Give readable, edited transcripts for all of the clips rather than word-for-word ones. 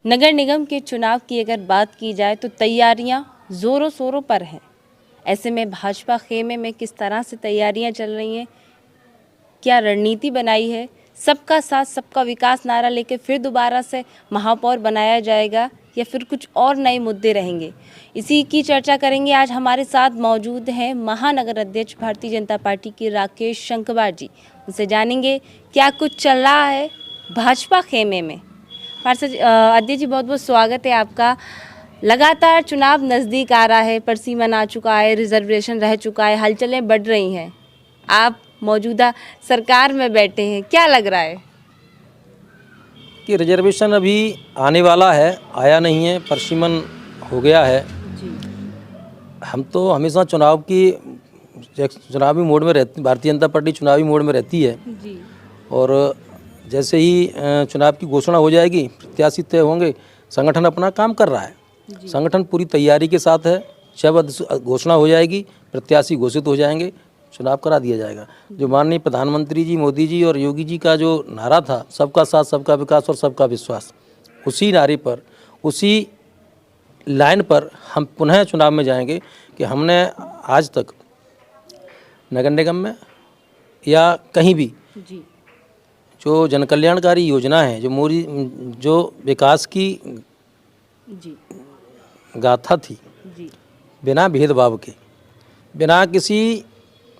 नगर निगम के चुनाव की अगर बात की जाए तो तैयारियां ज़ोरों शोरों पर हैं। ऐसे में भाजपा खेमे में किस तरह से तैयारियां चल रही हैं, क्या रणनीति बनाई है, सबका साथ सबका विकास नारा लेकर फिर दोबारा से महापौर बनाया जाएगा या फिर कुछ और नए मुद्दे रहेंगे, इसी की चर्चा करेंगे। आज हमारे साथ मौजूद हैं महानगर अध्यक्ष भारतीय जनता पार्टी के राकेश शंकवार जी। उनसे जानेंगे क्या कुछ चल रहा है भाजपा खेमे में। पार्षद अध्यक्ष जी, बहुत बहुत स्वागत है आपका। लगातार चुनाव नज़दीक आ रहा है, परसीमन आ चुका है, रिजर्वेशन रह चुका है, हलचलें बढ़ रही हैं। आप मौजूदा सरकार में बैठे हैं, क्या लग रहा है कि रिजर्वेशन अभी आने वाला है, आया नहीं है, परसीमन हो गया है जी? हम तो हमेशा चुनावी मोड में रहती, भारतीय जनता पार्टी चुनावी मोड में रहती है जी और जैसे ही चुनाव की घोषणा हो जाएगी, प्रत्याशी तय होंगे, संगठन अपना काम कर रहा है। संगठन पूरी तैयारी के साथ है। जब घोषणा हो जाएगी, प्रत्याशी घोषित हो जाएंगे, चुनाव करा दिया जाएगा। जो माननीय प्रधानमंत्री जी, मोदी जी और योगी जी का जो नारा था, सबका साथ सबका विकास और सबका विश्वास, उसी नारे पर, उसी लाइन पर हम पुनः चुनाव में जाएंगे कि हमने आज तक नगर निगम में या कहीं भी जी जो जनकल्याणकारी योजना है, जो विकास की जी गाथा थी, जी बिना भेदभाव के, बिना किसी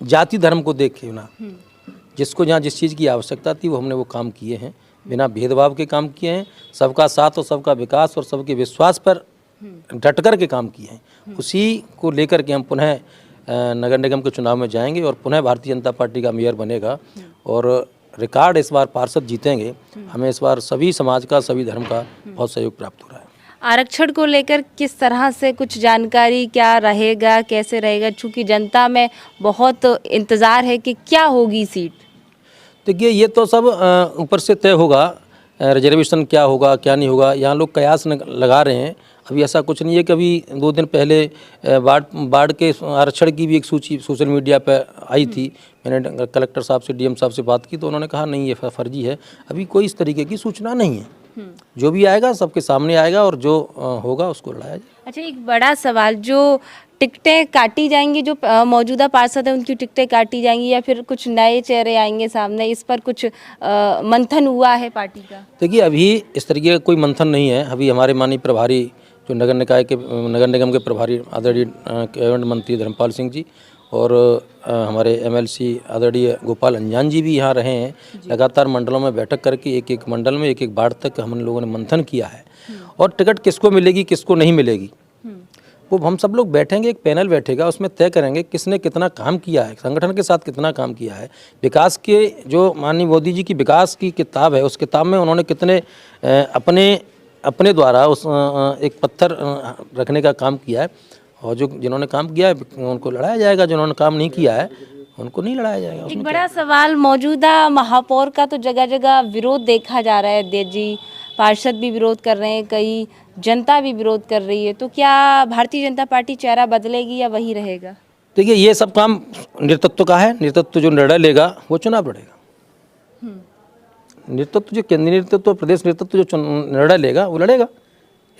जाति धर्म को देखे ना, जिसको जहाँ जिस चीज़ की आवश्यकता थी वो हमने वो काम किए हैं, बिना भेदभाव के काम किए हैं। सबका साथ और सबका विकास और सबके विश्वास पर डट कर के काम किए हैं। उसी को लेकर के हम पुनः नगर निगम के चुनाव में जाएंगे और पुनः भारतीय जनता पार्टी का मेयर बनेगा और रिकॉर्ड इस बार पार्षद जीतेंगे। हमें इस बार सभी समाज का, सभी धर्म का बहुत सहयोग प्राप्त हो रहा है। आरक्षण को लेकर किस तरह से कुछ जानकारी, क्या रहेगा, कैसे रहेगा, चूँकि जनता में बहुत इंतज़ार है कि क्या होगी सीट। देखिए, ये तो सब ऊपर से तय होगा, रिजर्वेशन क्या होगा क्या नहीं होगा। यहाँ लोग कयास लगा रहे हैं, अभी ऐसा कुछ नहीं है कि अभी 2 दिन पहले बाढ़ के आरक्षण की भी एक सूची सोशल मीडिया पर आई थी। मैंने कलेक्टर साहब से, डीएम साहब से बात की तो उन्होंने कहा नहीं, ये फर्जी है, अभी कोई इस तरीके की सूचना नहीं है। जो भी आएगा सबके सामने आएगा और जो होगा उसको लड़ाया जाएगा। अच्छा, एक बड़ा सवाल, जो टिकटें काटी जाएंगी, जो मौजूदा पार्षद हैं उनकी टिकटें काटी जाएंगी या फिर कुछ नए चेहरे आएंगे सामने, इस पर कुछ मंथन हुआ है पार्टी का? देखिए, अभी इस तरीके का कोई मंथन नहीं है। अभी हमारे माननीय प्रभारी, जो नगर निगम के प्रभारी आदरणीय कैबिनेट मंत्री धर्मपाल सिंह जी और हमारे एमएलसी आदरणीय गोपाल अंजान जी भी यहाँ रहे हैं। लगातार मंडलों में बैठक करके एक एक मंडल में एक एक वार्ड तक हम लोगों ने मंथन किया है और टिकट किसको मिलेगी किसको नहीं मिलेगी वो हम सब लोग बैठेंगे, एक पैनल बैठेगा, उसमें तय करेंगे किसने कितना काम किया है, संगठन के साथ कितना काम किया है। विकास के जो माननीय मोदी जी की विकास की किताब है, उस किताब में उन्होंने कितने अपने द्वारा उस एक पत्थर रखने का काम किया है और जिन्होंने काम किया है उनको लड़ाया जाएगा, जिन्होंने काम नहीं किया है उनको नहीं लड़ाया जाएगा। एक बड़ा सवाल, मौजूदा महापौर का तो जगह जगह विरोध देखा जा रहा है अध्यक्ष जी, पार्षद भी विरोध कर रहे हैं, कई जनता भी विरोध कर रही है, तो क्या भारतीय जनता पार्टी चेहरा बदलेगी या वही रहेगा? देखिए, ये सब काम नेतृत्व का है। नेतृत्व जो निर्णय लेगा वो चुनाव लड़ेगा। नेतृत्व जो केंद्रीय नेतृत्व, प्रदेश नेतृत्व जो निर्णय लेगा वो लड़ेगा।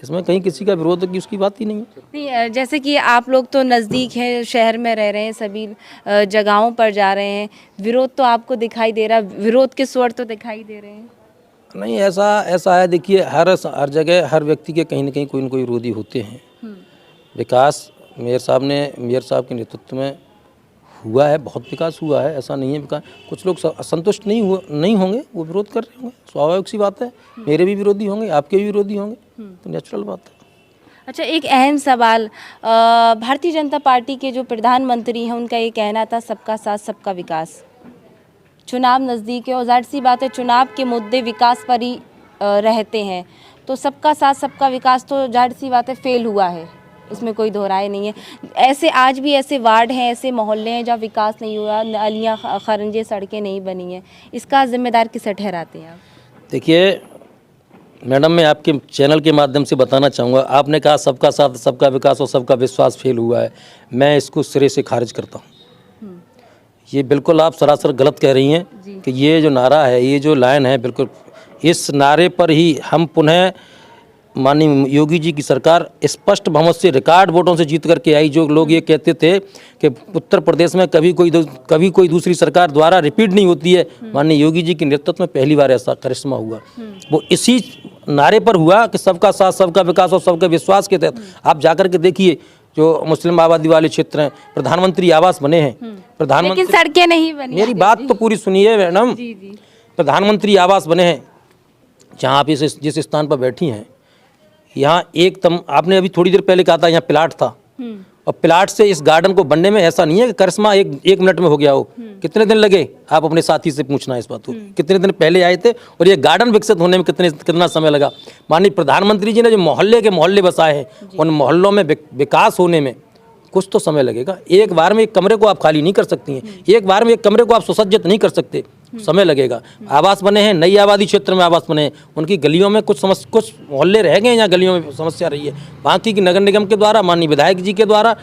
इसमें कहीं किसी का विरोध की उसकी बात ही नहीं है। नहीं, जैसे कि आप लोग तो नज़दीक हैं, शहर में रह रहे हैं, सभी जगहों पर जा रहे हैं, विरोध तो आपको दिखाई दे रहा है, विरोध के स्वर तो दिखाई दे रहे हैं। नहीं, ऐसा है। देखिए, हर जगह हर व्यक्ति के कहीं ना कहीं कोई न कोई विरोधी होते हैं। विकास मेयर साहब के नेतृत्व में हुआ है, बहुत विकास हुआ है, ऐसा नहीं है विकास। कुछ लोग असंतुष्ट नहीं होंगे, वो विरोध कर रहे होंगे, स्वाभाविक सी बात है। मेरे भी विरोधी होंगे, आपके भी विरोधी होंगे, तो नेचुरल बात है। अच्छा, एक अहम सवाल, भारतीय जनता पार्टी के जो प्रधानमंत्री हैं उनका ये कहना था सबका साथ सबका विकास। चुनाव नज़दीक है और जाहिर सी बात है चुनाव के मुद्दे विकास पर ही रहते हैं, तो सबका साथ सबका विकास तो जाहिर सी बात है फेल हुआ है, इसमें कोई दोहराए नहीं है। ऐसे आज भी ऐसे वार्ड हैं, ऐसे मोहल्ले हैं जहाँ विकास नहीं हुआ, नालियाँ खरंजे सड़कें नहीं बनी हैं, इसका जिम्मेदार किसे ठहराते हैं आप? देखिए मैडम, मैं आपके चैनल के माध्यम से बताना चाहूँगा, आपने कहा सबका साथ सबका विकास और सबका विश्वास फेल हुआ है। मैं इसको सिरे से खारिज करता हूँ। ये बिल्कुल आप सरासर गलत कह रही हैं कि ये जो नारा है, ये जो लाइन है, बिल्कुल इस नारे पर ही हम पुनः माननीय योगी जी की सरकार स्पष्ट बहुमत से रिकॉर्ड वोटों से जीत करके आई। जो लोग ये कहते थे कि उत्तर प्रदेश में कभी कोई दूसरी सरकार द्वारा रिपीट नहीं होती है, माननीय योगी जी के नेतृत्व में पहली बार ऐसा करिश्मा हुआ। वो इसी नारे पर हुआ कि सबका साथ, सबका विकास और सबका विश्वास के तहत आप जाकर के देखिए जो मुस्लिम आबादी वाले क्षेत्र हैं, प्रधानमंत्री आवास बने हैं। प्रधानमंत्री, लेकिन सड़कें नहीं बनी। मेरी बात तो पूरी सुनिए मैडम। प्रधानमंत्री आवास बने हैं। जहाँ आप जिस स्थान पर बैठी हैं, यहाँ आपने अभी थोड़ी देर पहले कहा था यहाँ प्लाट था, और प्लाट से इस गार्डन को बनने में ऐसा नहीं है कि करिश्मा एक मिनट में हो गया हो। कितने दिन लगे? आप अपने साथी से पूछना इस बात को। कितने दिन पहले आए थे और ये गार्डन विकसित होने में कितना समय लगा? माननीय प्रधानमंत्री जी ने जो मोहल्ले के मोहल्ले बसाए हैं, उन मोहल्लों में विकास होने में कुछ तो समय लगेगा। एक बार में एक कमरे को आप खाली नहीं कर सकती हैं, एक बार में एक कमरे को आप सुसज्जित नहीं कर सकते, समय लगेगा। आवास बने हैं, नई आबादी क्षेत्र में आवास बने हैं, उनकी गलियों में कुछ मोहल्ले रह गए हैं, यहाँ गलियों में समस्या रही है। बाकी की नगर निगम के द्वारा, माननीय विधायक जी के द्वारा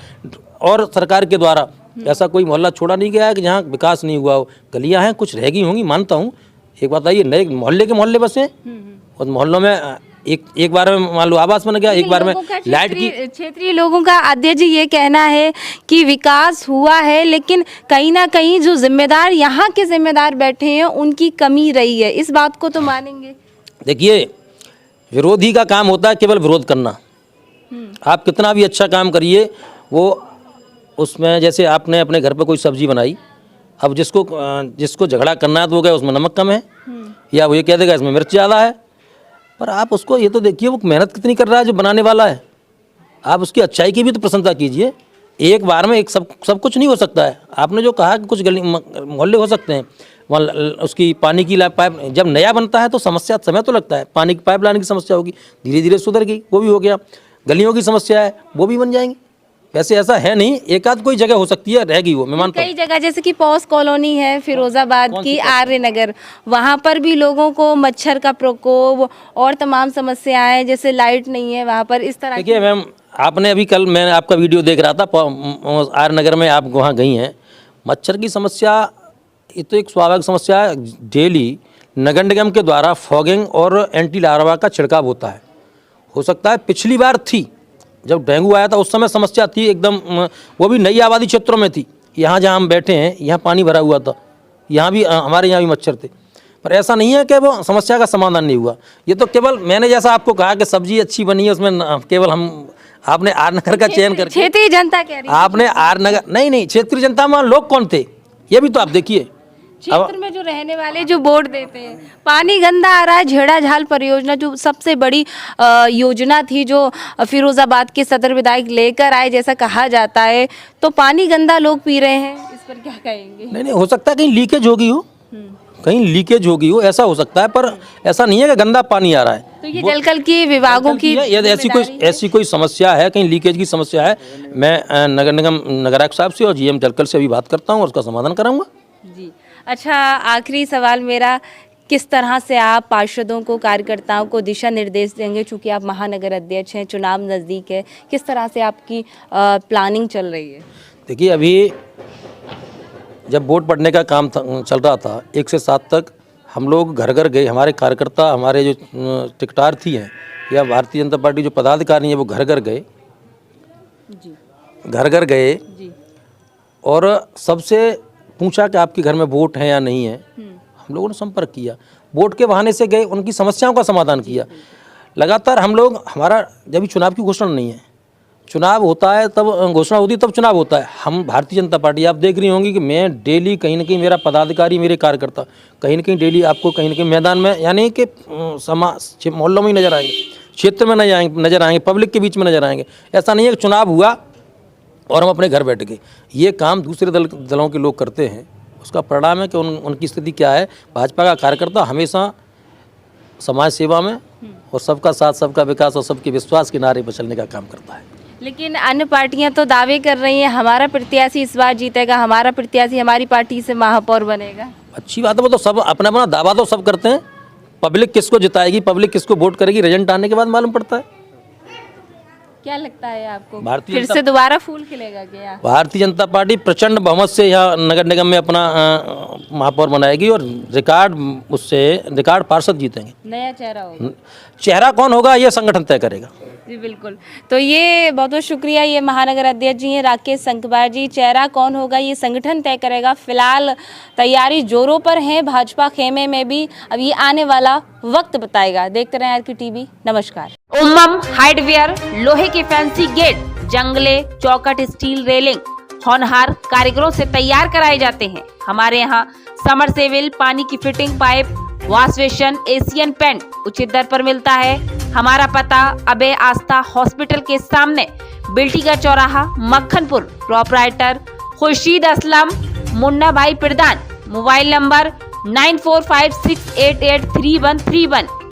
और सरकार के द्वारा ऐसा कोई मोहल्ला छोड़ा नहीं गया है कि जहाँ विकास नहीं हुआ हो। गलियाँ हैं, कुछ रह गई होंगी, मानता हूँ। एक बात आइए, नए मोहल्ले के मोहल्ले बसे, और मोहल्लों में एक बार में मान लो आवास बन गया, एक बार में लाइट की। क्षेत्रीय लोगों का अध्यक्ष जी ये कहना है कि विकास हुआ है, लेकिन कहीं ना कहीं जो जिम्मेदार यहाँ के जिम्मेदार बैठे हैं उनकी कमी रही है। इस बात को तो मानेंगे? देखिए, विरोधी का काम होता है केवल विरोध करना। आप कितना भी अच्छा काम करिए, वो उसमें जैसे आपने अपने घर पे कोई सब्जी बनाई, अब जिसको झगड़ा करना है तो वो क्या उसमें नमक कम है, या वो ये कह देगा इसमें मिर्च ज़्यादा है। पर आप उसको ये तो देखिए वो मेहनत कितनी कर रहा है जो बनाने वाला है। आप उसकी अच्छाई की भी तो प्रशंसा कीजिए। एक बार में सब कुछ नहीं हो सकता है। आपने जो कहा कि कुछ मोहल्ले हो सकते हैं, वहाँ उसकी पानी की पाइप जब नया बनता है तो समय तो लगता है। पानी की पाइप लाने की समस्या होगी, धीरे धीरे सुधर गई, वो भी हो गया। गलियों की समस्या है, वो भी बन जाएंगी। वैसे ऐसा है नहीं, एक आध कोई जगह हो सकती है, रहेगी वो, मैं मानता हूं। कई जगह जैसे कि पॉस कॉलोनी है फिरोजाबाद की, आर्य नगर, वहाँ पर भी लोगों को मच्छर का प्रकोप और तमाम समस्याएं, जैसे लाइट नहीं है वहाँ पर, इस तरह। देखिए मैम, आपने अभी कल मैं आपका वीडियो देख रहा था, आर्य नगर में आप वहाँ गई हैं। मच्छर की समस्या ये तो एक स्वाभाविक समस्या है। डेली नगर निगम के द्वारा फॉगिंग और एंटी लार्वा का छिड़काव होता है। हो सकता है पिछली बार थी जब डेंगू आया था उस समय समस्या थी एकदम, वो भी नई आबादी क्षेत्रों में थी। यहाँ जहाँ हम बैठे हैं यहाँ पानी भरा हुआ था, यहाँ भी हमारे यहाँ भी मच्छर थे। पर ऐसा नहीं है कि वो समस्या का समाधान नहीं हुआ। ये तो केवल मैंने जैसा आपको कहा कि सब्जी अच्छी बनी है, उसमें केवल आपने आर नगर का चयन करके, क्षेत्रीय जनता कह रही है आपने आर नगर नहीं, क्षेत्रीय जनता में लोग कौन थे ये भी तो आप देखिए। क्षेत्र में जो रहने वाले जो वोट देते हैं, पानी गंदा आ रहा है। झेड़ा झाल परियोजना जो सबसे बड़ी योजना थी, जो फिरोजाबाद के सदर विधायक लेकर आए जैसा कहा जाता है, तो पानी गंदा लोग पी रहे हैं, इस पर क्या कहेंगे? नहीं, हो सकता है कहीं लीकेज होगी हो, कहीं लीकेज होगी हो, ऐसा हो सकता है। पर ऐसा नहीं है कि गंदा पानी आ रहा है। तो ये जलकल की विभागों की यदि ऐसी कोई समस्या है, कहीं लीकेज की समस्या है, मैं नगर निगम नगरायुक्त साहब से और जीएम जलकल से अभी बात करता हूँ और उसका समाधान कराऊंगा जी। अच्छा, आखिरी सवाल मेरा, किस तरह से आप पार्षदों को, कार्यकर्ताओं को दिशा निर्देश देंगे? चूँकि आप महानगर अध्यक्ष हैं, चुनाव नज़दीक है, किस तरह से आपकी प्लानिंग चल रही है? देखिए, अभी जब वोट पड़ने का काम चल रहा था 1 से 7 तक हम लोग घर घर गए। हमारे कार्यकर्ता, हमारे जो टिकटार्थी हैं या भारतीय जनता पार्टी जो पदाधिकारी हैं, वो घर घर गए जी, घर घर गए जी, और सबसे पूछा कि आपके घर में वोट है या नहीं है। हम लोगों ने संपर्क किया, वोट के बहाने से गए, उनकी समस्याओं का समाधान किया। लगातार हम लोग, हमारा जब भी चुनाव की घोषणा नहीं है, चुनाव होता है तब घोषणा होती है, तब चुनाव होता है। हम भारतीय जनता पार्टी, आप देख रही होंगी कि मैं डेली कहीं ना कहीं, मेरा पदाधिकारी, मेरे कार्यकर्ता कहीं ना कहीं डेली आपको कहीं ना कहीं मैदान में, यानी कि समाज मोहल्लों में ही नजर आएंगे, क्षेत्र में नजर आएंगे, पब्लिक के बीच में नजर आएंगे। ऐसा नहीं है कि चुनाव हुआ और हम अपने घर बैठ गए। ये काम दूसरे दलों के लोग करते हैं, उसका परिणाम है कि उनकी स्थिति क्या है। भाजपा का कार्यकर्ता हमेशा समाज सेवा में और सबका साथ, सबका विकास और सबके विश्वास के नारे पर चलने का काम करता है। लेकिन अन्य पार्टियां तो दावे कर रही हैं, हमारा प्रत्याशी इस बार जीतेगा, हमारा प्रत्याशी हमारी पार्टी से महापौर बनेगा। अच्छी बात है, वो तो सब अपना अपना दावा तो सब करते हैं। पब्लिक किसको जिताएगी, पब्लिक किसको वोट करेगी, रिजल्ट आने के बाद मालूम पड़ता है। क्या लगता है आपको भारतीय फिर से दोबारा फूल खिलेगा क्या? भारतीय जनता पार्टी प्रचंड बहुमत से यह नगर निगम में अपना महापौर बनाएगी और रिकॉर्ड पार्षद जीतेंगे। नया चेहरा होगा। चेहरा कौन होगा यह संगठन तय करेगा। जी बिल्कुल। तो ये बहुत बहुत शुक्रिया, ये महानगर अध्यक्ष जी हैं राकेश संकवार जी। चेहरा कौन होगा ये संगठन तय करेगा। फिलहाल तैयारी जोरों पर है भाजपा खेमे में भी, अब ये आने वाला वक्त बताएगा। देखते रहें आरके टीवी। नमस्कार। उम्मम हार्डवेयर, लोहे के फैंसी गेट, जंगले, चौखट, स्टील रेलिंग होनहार कारीगरों से तैयार कराए जाते हैं। हमारे यहाँ समरसेबिल, पानी की fitting, pipe, wash basin, Asian paint उचित दर पर मिलता है। हमारा पता अबे आस्था हॉस्पिटल के सामने, बिल्टिगा चौराहा, मक्खनपुर। प्रोपराइटर खुर्शीद असलम, मुन्ना भाई प्रधान। Mobile number 9456883131।